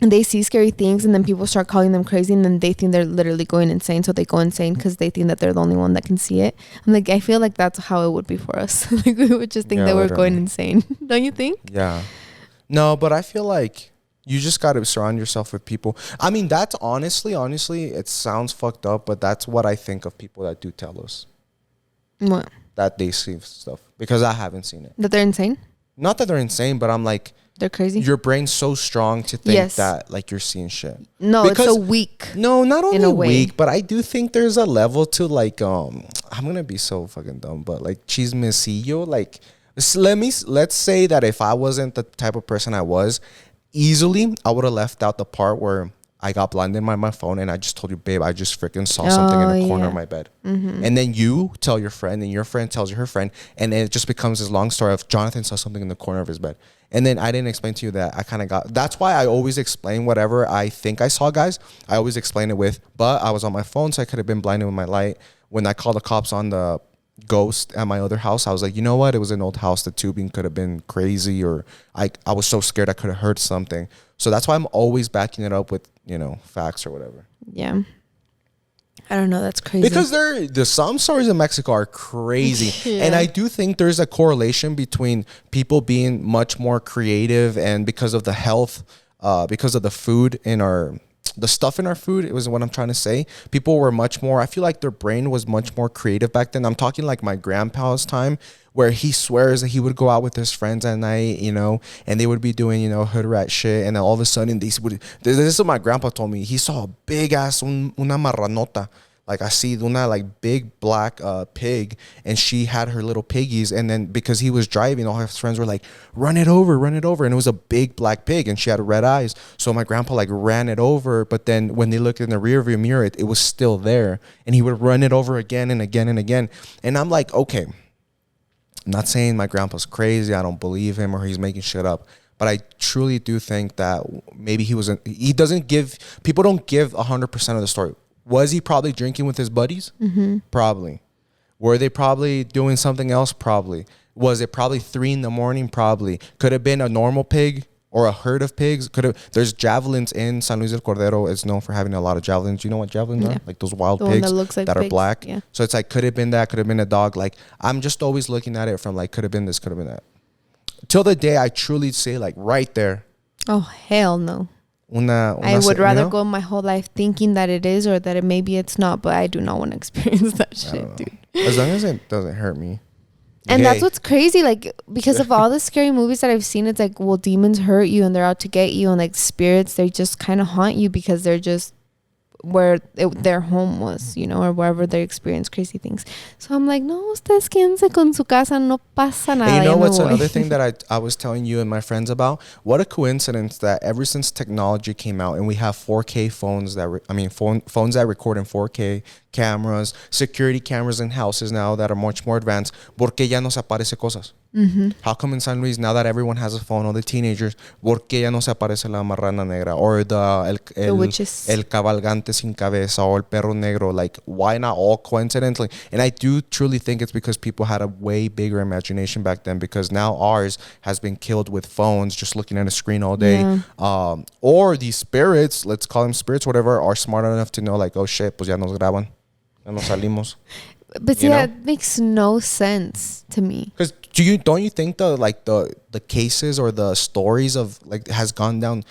they see scary things and then people start calling them crazy, and then they think they're literally going insane, so they go insane because they think that they're the only one that can see it. I'm like, I feel like that's how it would be for us. Like we would just think that we're going insane. Don't you think? Yeah. No, but I feel like you just got to surround yourself with people. I mean, that's honestly, it sounds fucked up, but that's what I think of people that do tell us. What? That they see stuff, because I haven't seen it. That they're insane? Not that they're insane, but I'm like, they're crazy. Your brain's so strong to think that like you're seeing shit. No, because it's so weak. No, not only weak, but I do think there's a level to like I'm gonna be so fucking dumb, but like chismecillo. Like let's say that if I wasn't the type of person I was, easily I would have left out the part where I got blinded by my phone and I just told you, babe, I just freaking saw something in the corner of my bed. Mm-hmm. And then you tell your friend, and your friend tells her friend, and then it just becomes this long story of Jonathan saw something in the corner of his bed. And then I didn't explain to you that I kind of got, that's why I always explain whatever I think I saw, guys. I always explain it with, but I was on my phone, so I could have been blinded with my light. When I called the cops on the ghost at my other house, I was like, you know what? It was an old house. The tubing could have been crazy, or I was so scared I could have heard something. So that's why I'm always backing it up with, facts or whatever. Yeah. I don't know. That's crazy. Because some stories in Mexico are crazy. Yeah. And I do think there's a correlation between people being much more creative, and because of the health, because of the food in our the stuff in our food. It was what I'm trying to say. People were much more. I feel like their brain was much more creative back then. I'm talking like my grandpa's time, where he swears that he would go out with his friends at night, you know, and they would be doing, you know, hood rat shit, and then all of a sudden they would. This is what my grandpa told me. He saw a big ass una marranota. Like I see una like big black pig, and she had her little piggies, and then because he was driving, all his friends were like, run it over, and it was a big black pig, and she had red eyes. So my grandpa like ran it over, but then when they looked in the rear view mirror, it was still there, and he would run it over again and again and again. And I'm like, okay, I'm not saying my grandpa's crazy, I don't believe him or he's making shit up, but I truly do think that maybe he doesn't give, people don't give 100% of the story. Was he probably drinking with his buddies? Mm-hmm. Probably. Were they probably doing something else? Probably. Was it probably 3 a.m? Probably. Could have been a normal pig or a herd of pigs. There's javelins in San Luis del Cordero. It's known for having a lot of javelins. You know what javelins are? Like those wild pigs that are black. Yeah. So it's like, could have been that, could have been a dog. Like, I'm just always looking at it from like, could have been this, could have been that. Till the day I truly say like right there. Oh, hell no. I would rather go my whole life thinking that it is or that maybe it's not, but I do not want to experience that shit, dude. As long as it doesn't hurt me. And that's what's crazy, like, because of all the scary movies that I've seen, it's like, well, demons hurt you and they're out to get you, and like spirits, they just kind of haunt you because they're just where their home was, you know, or wherever they experience crazy things. So I'm like, no, ustedes quédense con su casa, no pasa nada. And you know what's another thing that I was telling you and my friends about? What a coincidence that ever since technology came out and we have 4K phones phones that record in 4K, cameras, security cameras in houses now that are much more advanced, ¿por qué ya no se aparece cosas? Mm-hmm. How come in San Luis, now that everyone has a phone, all the teenagers, ¿por qué ya no se aparece la marrana negra? Or the witches, el cabalgante sin cabeza, or el perro negro? Like, why not all coincidentally? And I do truly think it's because people had a way bigger imagination back then, because now ours has been killed with phones, just looking at a screen all day. Yeah. Or these spirits, let's call them spirits, whatever, are smart enough to know like, oh shit, pues ya nos graban, ya nos salimos. But see, that makes no sense to me. Because don't you think the cases or the stories of like has gone down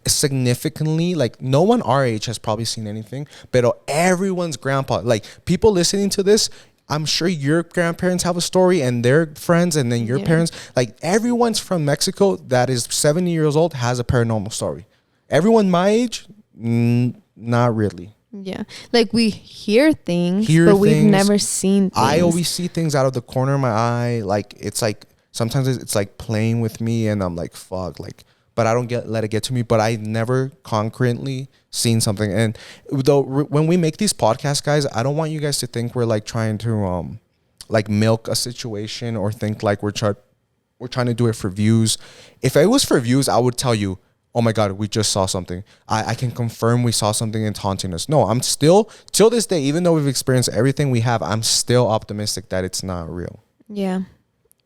significantly? Like, no one our age has probably seen anything, but everyone's grandpa, like people listening to this, I'm sure your grandparents have a story and their friends, and then your parents, like everyone's from Mexico that is 70 years old has a paranormal story. Everyone my age, not really. Yeah, like we hear things, but we've never seen things. I always see things out of the corner of my eye. Like, it's like sometimes it's like playing with me, and I'm like, fuck, like, but I don't let it get to me. But I never concretely seen something. And though when we make these podcasts, guys, I don't want you guys to think we're like trying to like milk a situation or think like we're trying to do it for views. If it was for views, I would tell you, oh my God, we just saw something. I can confirm we saw something and taunting us. No, I'm still, till this day, even though we've experienced everything we have, I'm still optimistic that it's not real. Yeah.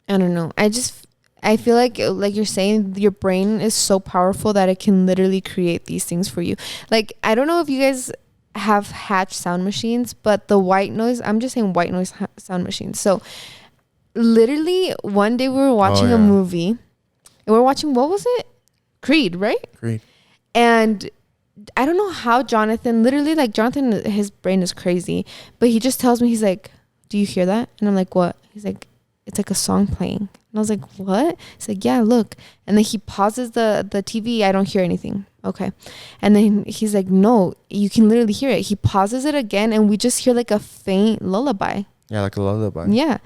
I don't know. I feel like you're saying, your brain is so powerful that it can literally create these things for you. Like, I don't know if you guys have Hatch sound machines, but the white noise, I'm just saying white noise sound machines. So literally one day we were watching a movie, and we were watching, what was it? Creed, right? Creed. And I don't know how Jonathan, literally, like, Jonathan, his brain is crazy, but he just tells me, he's like, do you hear that? And I'm like, what? He's like, it's like a song playing. And I was like, what? He's like, yeah, look. And then he pauses the TV. I don't hear anything. Okay. And then he's like, no, you can literally hear it. He pauses it again, and we just hear like a faint lullaby. Yeah, like a lullaby. Yeah.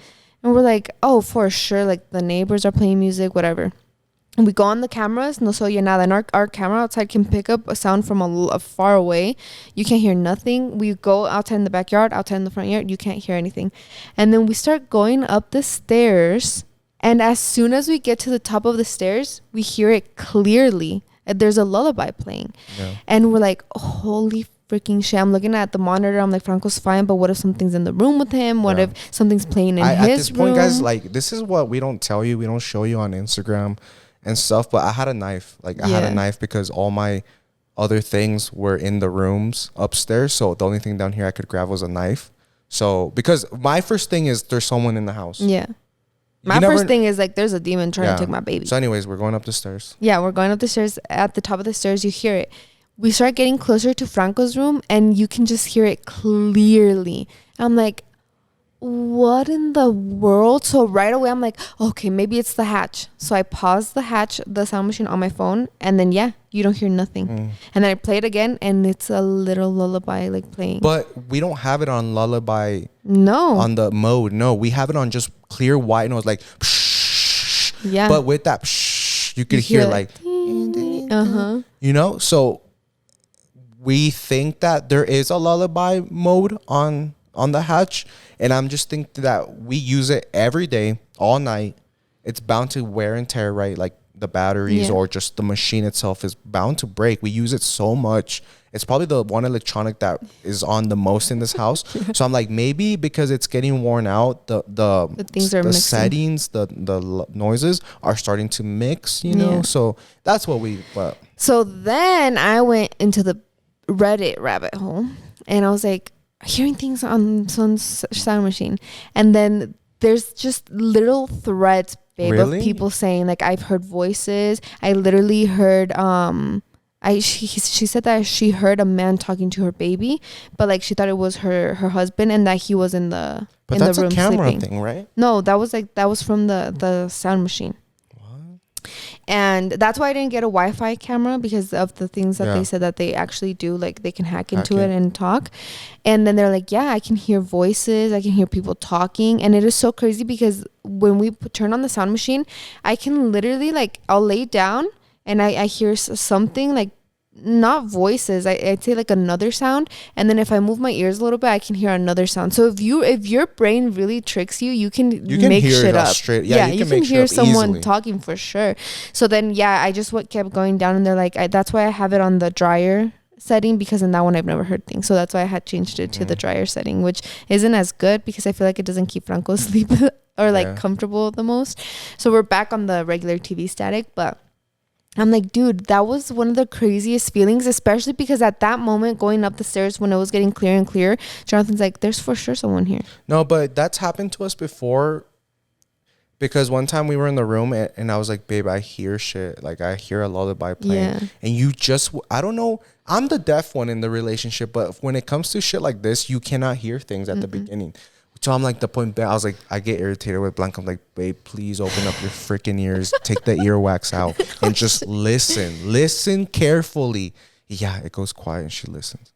And we're like, oh, for sure, like the neighbors are playing music, whatever. And we go on the cameras, no se oye nada. And our camera outside can pick up a sound from a far away. You can't hear nothing. We go outside in the backyard, outside in the front yard. You can't hear anything. And then we start going up the stairs. And as soon as we get to the top of the stairs, we hear it clearly. There's a lullaby playing. Yeah. And we're like, holy freaking shit. I'm looking at the monitor. I'm like, Franco's fine, but what if something's in the room with him? What if something's playing in his room? At this point, guys, like, this is what we don't tell you. We don't show you on Instagram and stuff, but I had a knife. Like, I had a knife because all my other things were in the rooms upstairs, so the only thing down here I could grab was a knife. So, because my first thing is there's someone in the house. Yeah. My first thing is like, there's a demon trying to take my baby. So anyways, we're going up the stairs. Yeah, we're going up the stairs. At the top of the stairs, you hear it. we start getting closer to Franco's room, and you can just hear it clearly. I'm like, what in the world? So right away I'm like, okay, maybe it's the hatch. So I paused the sound machine on my phone, and then you don't hear nothing. And then I play it again, and it's a little lullaby like playing. But we don't have it on lullaby. No. On the mode. No, we have it on just clear white noise, like psh. Yeah. But with that psh, you could hear like you know. So we think that there is a lullaby mode on the hatch, and I'm just thinking that we use it every day, all night. It's bound to wear and tear, right? Like the batteries or just the machine itself is bound to break. We use it so much. It's probably the one electronic that is on the most in this house. So I'm like, maybe because it's getting worn out, the things are mixing. settings, the noises are starting to mix, you know? So that's what but So then I went into the Reddit rabbit hole, and I was like, hearing things on some sound machine, and then there's just little threads, babe, Really? of people saying like, I've heard voices. I literally heard she said that she heard a man talking to her baby, but like she thought it was her husband, and that he was in the but in that's the room a camera sleeping. thing, right? No, that was from the sound machine. And that's why I didn't get a Wi-Fi camera, because of the things that they said that they actually do, like they can hack into it and talk. And then they're like, I can hear voices, I can hear people talking. And it is so crazy because when we turn on the sound machine, I can literally, like, I'll lay down and I hear something, like, not voices, I'd say like another sound, and then if I move my ears a little bit, I can hear another sound. So if your brain really tricks you, you can make hear shit it up straight. you can hear someone easily. talking for sure. So then I just kept going down, and they're like, that's why I have it on the dryer setting, because in that one I've never heard things. So that's why I had changed it to the dryer setting, which isn't as good because I feel like it doesn't keep Franco asleep or like comfortable the most. So we're back on the regular TV static, but I'm like, dude, that was one of the craziest feelings, especially because at that moment, going up the stairs when it was getting clearer and clearer, Jonathan's like, there's for sure someone here. No, but that's happened to us before, because one time we were in the room and I was like, babe, I hear shit. Like, I hear a lullaby playing. And you just, I don't know, I'm the deaf one in the relationship, but when it comes to shit like this, you cannot hear things at the beginning. So I'm like, the point there, I was like, I get irritated with Blanca. I'm like, babe, please open up your freaking ears, take the earwax out, and just listen carefully. Yeah, it goes quiet and she listens.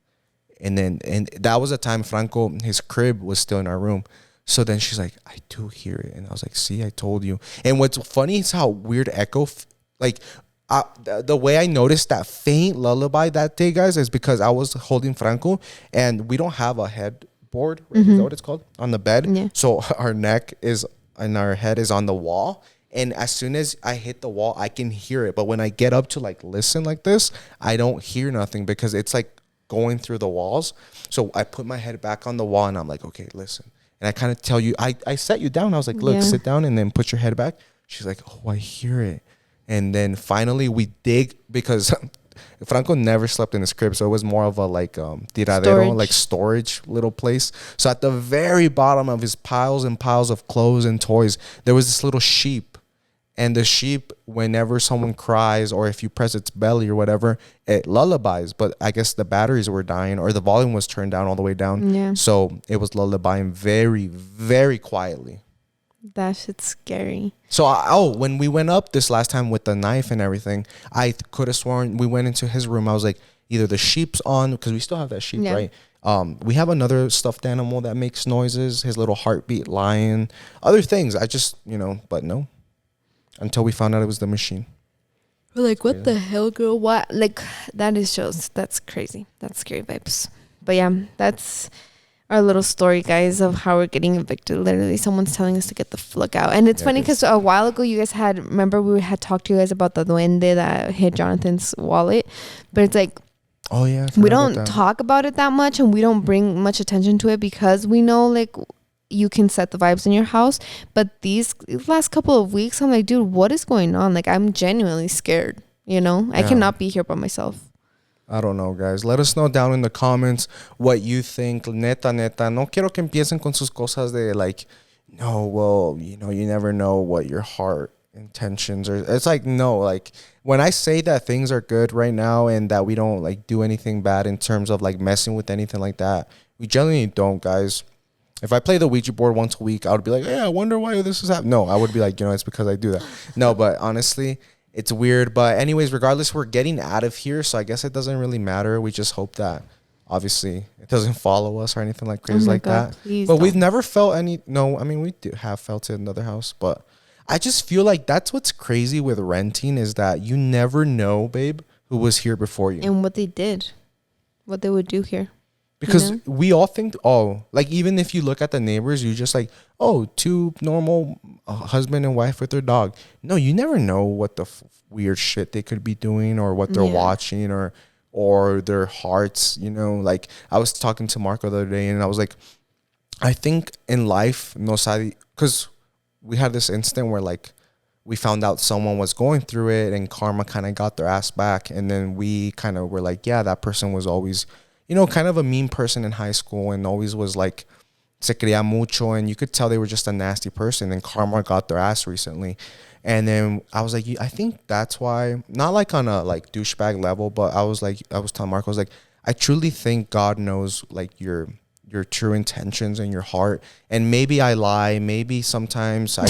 And that was a time Franco, his crib was still in our room. So then she's like, I do hear it. And I was like, see, I told you. And what's funny is how weird echo, the way I noticed that faint lullaby that day, guys, is because I was holding Franco and we don't have a headboard, right? Is that what it's called? On the bed. Yeah. So our neck is and our head is on the wall. And as soon as I hit the wall, I can hear it. But when I get up to like listen like this, I don't hear nothing because it's like going through the walls. So I put my head back on the wall and I'm like, okay, listen. And I kind of tell you, I set you down. I was like, look, sit down and then put your head back. She's like, oh, I hear it. And then finally we dig, because Franco never slept in his crib. So it was more of a like tiradero, like storage little place. So at the very bottom of his piles and piles of clothes and toys, there was this little sheep. And the sheep, whenever someone cries or if you press its belly or whatever, it lullabies. But I guess the batteries were dying or the volume was turned down all the way down. Yeah. So it was lullabying very, very quietly. That shit's scary. So, when we went up this last time with the knife and everything, I could have sworn we went into his room. I was like, either the sheep's on, because we still have that sheep, right? We have another stuffed animal that makes noises, his little heartbeat lion, other things. I just, but no. Until we found out it was the machine. We're like, what the hell, girl? What? Like, that's crazy. That's scary vibes. But yeah, that's our little story, guys, of how we're getting evicted. Literally, someone's telling us to get the fuck out. And it's funny because a while ago, you guys remember we had talked to you guys about the duende that hit Jonathan's wallet. But it's like, oh yeah, we don't talk about it that much and we don't bring much attention to it because we know, like, you can set the vibes in your house. But these last couple of weeks, I'm like, dude, what is going on? Like, I'm genuinely scared, I cannot be here by myself. I don't know, guys. Let us know down in the comments what you think. Neta. No quiero que empiecen con sus cosas de like, no, well, you never know what your heart intentions, or it's like, no, like when I say that things are good right now and that we don't like do anything bad in terms of like messing with anything like that, we generally don't, guys. If I play the Ouija board once a week, I would be like, yeah, I wonder why this is happening. No, I would be like, it's because I do that. No, but honestly, it's weird. But anyways, regardless, we're getting out of here, so I guess it doesn't really matter. We just hope that obviously it doesn't follow us or anything like crazy like that. But we've never felt any. No, I mean, we have felt it in another house, but I just feel like that's what's crazy with renting, is that you never know, babe, who was here before you and what they did, what they would do here. Because we all think, oh, like even if you look at the neighbors, you just like, oh, two normal husband and wife with their dog. No, you never know what the weird shit they could be doing, or what they're watching, or their hearts, Like I was talking to Marco the other day, and I was like, I think in life, no sabe, because we had this instant where like we found out someone was going through it, and karma kind of got their ass back. And then we kind of were like, yeah, that person was always, kind of a mean person in high school, and always was like, se quería mucho, and you could tell they were just a nasty person, and karma got their ass recently. And then I was like, I think that's why, not like on a like douchebag level, but I was telling Marco, I was like, I truly think God knows like your true intentions and your heart. And maybe I lie, maybe sometimes I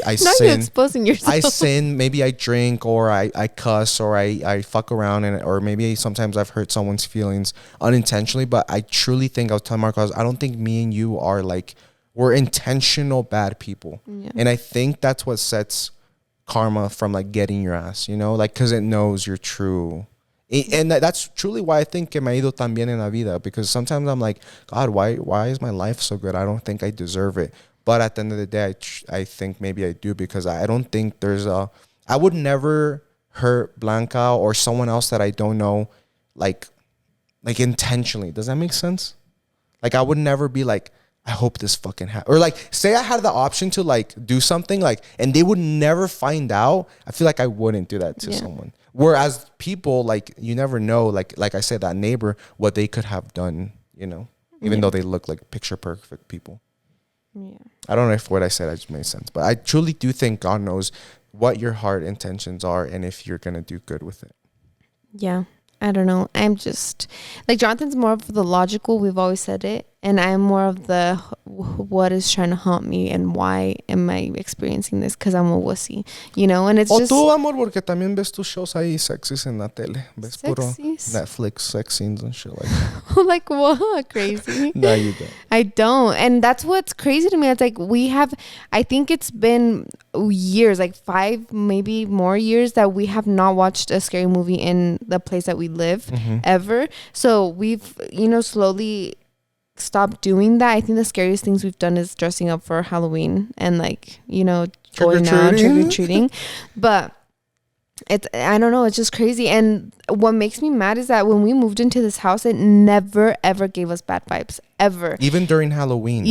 now sin. You're exposing yourself. I sin, maybe I drink, or I cuss, or I fuck around, or maybe sometimes I've hurt someone's feelings unintentionally. But I truly think, I was telling Marco, I don't think me and you are like, we're intentional bad people. Yeah. And I think that's what sets karma from like getting your ass, like, because it knows you're true. And that's truly why I think que me ha ido tan bien en la vida, because sometimes I'm like, God, why is my life so good? I don't think I deserve it. But at the end of the day, I think maybe I do, because I don't think I would never hurt Blanca or someone else that I don't know, like intentionally. Does that make sense? Like, I would never be like, I hope this fucking happens. Or like, say I had the option to like do something like, and they would never find out. I feel like I wouldn't do that to someone. Whereas people, like, you never know, like I said, that neighbor, what they could have done, even though they look like picture perfect people. Yeah. I don't know if what I said just made sense, but I truly do think God knows what your heart intentions are, and if you're going to do good with it. Yeah. I don't know. I'm just like, Jonathan's more of the logical. We've always said it. And I'm more of the what is trying to haunt me, and why am I experiencing this? Because I'm a wussy, and it's just... tú, amor, porque también ves tus shows ahí sexys en la tele. Ves puro Netflix sex scenes and shit like that. Like, what? Crazy? No, you don't. I don't. And that's what's crazy to me. It's like, I think it's been years, like 5, maybe more years, that we have not watched a scary movie in the place that we live ever. So we've, slowly stop doing that. I think the scariest things we've done is dressing up for Halloween and like, going out trick-or-treating. But I don't know, it's just crazy. And what makes me mad is that when we moved into this house, it never ever gave us bad vibes, ever. Even during Halloween,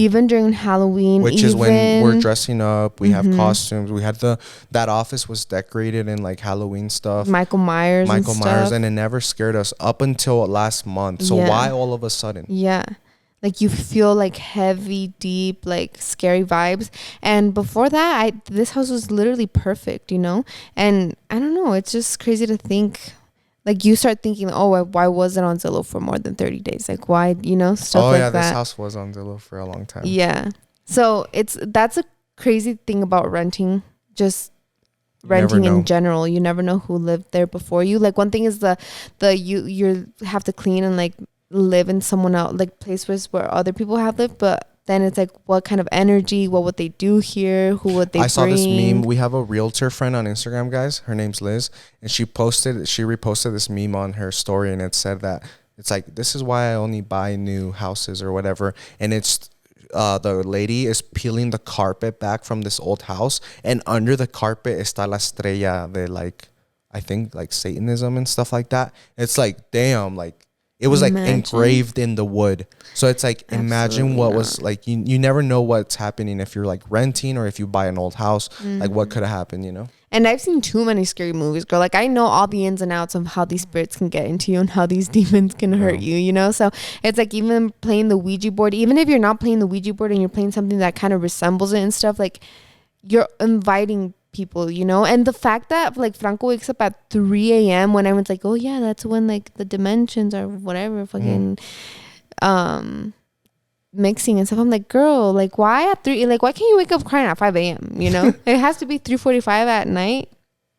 which is when we're dressing up, we have costumes, we had that office was decorated in like Halloween stuff, Michael Myers, and it never scared us up until last month. So why all of a sudden? Like, you feel like heavy, deep, like scary vibes. And before that, this house was literally perfect, And I don't know, it's just crazy to think. Like, you start thinking, oh, why was it on Zillow for more than 30 days? Like, why, stuff like that. This house was on Zillow for a long time. Yeah. So that's a crazy thing about renting, just renting in general. You never know who lived there before you. Like, one thing is you have to clean and like live in someone else, like places where other people have lived, but then it's like, what kind of energy, what would they do here, who would they bring? Saw this meme. We have a realtor friend on Instagram, guys. Her name's Liz, and she reposted this meme on her story, and it said that it's like, this is why I only buy new houses or whatever. And it's the lady is peeling the carpet back from this old house, and under the carpet está la estrella de, like, I think like Satanism and stuff like that. It's like, damn, like, it was like engraved in the wood. So it's like, imagine what was like, you never know what's happening if you're like renting or if you buy an old house, like what could have happened, And I've seen too many scary movies, girl. Like, I know all the ins and outs of how these spirits can get into you and how these demons can hurt you, So it's like, even playing the Ouija board, even if you're not playing the Ouija board and you're playing something that kind of resembles it and stuff, like, you're inviting people, you know? And the fact that like Franco wakes up at 3 a.m. when everyone's like, oh yeah, that's when like the dimensions or whatever fucking mixing and stuff. I'm like, girl, like why at 3? Like why can't you wake up crying at 5 a.m.? You know? It has to be 3:45 at night.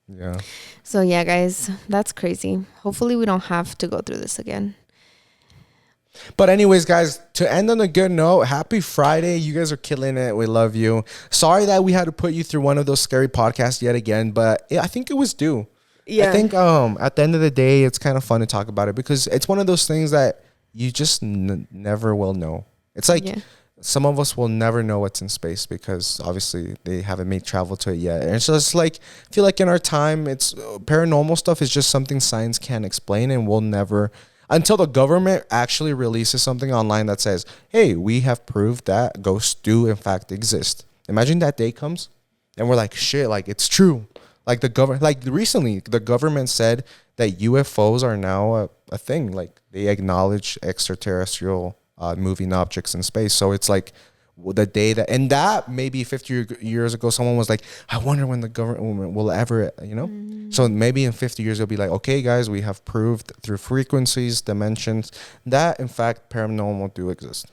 Yeah. So yeah, guys, that's crazy. Hopefully we don't have to go through this again. But anyways, guys, to end on a good note, happy Friday. You guys are killing it. We love you. Sorry that we had to put you through one of those scary podcasts yet again, but I think it was due. Yeah. I think at the end of the day, it's kind of fun to talk about it because it's one of those things that you just never will know. It's like some of us will never know what's in space because obviously they haven't made travel to it yet. And it's just like, I feel like in our time, it's paranormal stuff is just something science can't explain and we'll never... Until the government actually releases something online that says, hey, we have proved that ghosts do in fact exist. Imagine that day comes and we're like, shit, like it's true. Like recently the government said that UFOs are now a thing. Like they acknowledge extraterrestrial moving objects in space. So it's like the day that, and that maybe 50 years ago, someone was like, I wonder when the government will ever, you know? So maybe in 50 years, they'll be like, okay, guys, we have proved through frequencies, dimensions, that in fact paranormal do exist.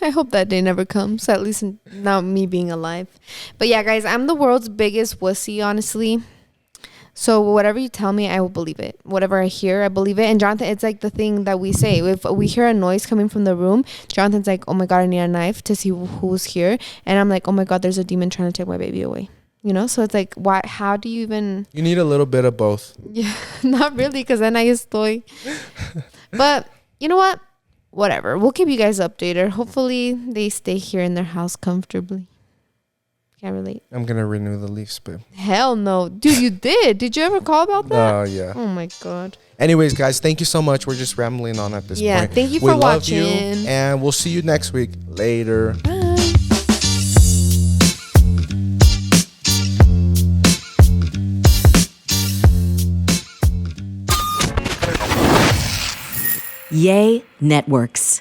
I hope that day never comes, at least not me being alive. But yeah, guys, I'm the world's biggest wussy, honestly. So whatever you tell me, I will believe it. Whatever I hear, I believe it. And Jonathan, it's like the thing that we say. If we hear a noise coming from the room, Jonathan's like, oh my God, I need a knife to see who's here. And I'm like, oh my God, there's a demon trying to take my baby away. You know? So it's like, why? How do you even... You need a little bit of both. Yeah, not really, because then I estoy. But you know what? Whatever. We'll keep you guys updated. Hopefully they stay here in their house comfortably. Can't relate. I'm gonna renew the lease, babe. Hell no. Dude, you did. Did you ever call about that? Oh, yeah. Oh my God. Anyways, guys, thank you so much. We're just rambling on at this point. Yeah, thank you for watching. We love you, and we'll see you next week. Later. Bye. Yay Networks.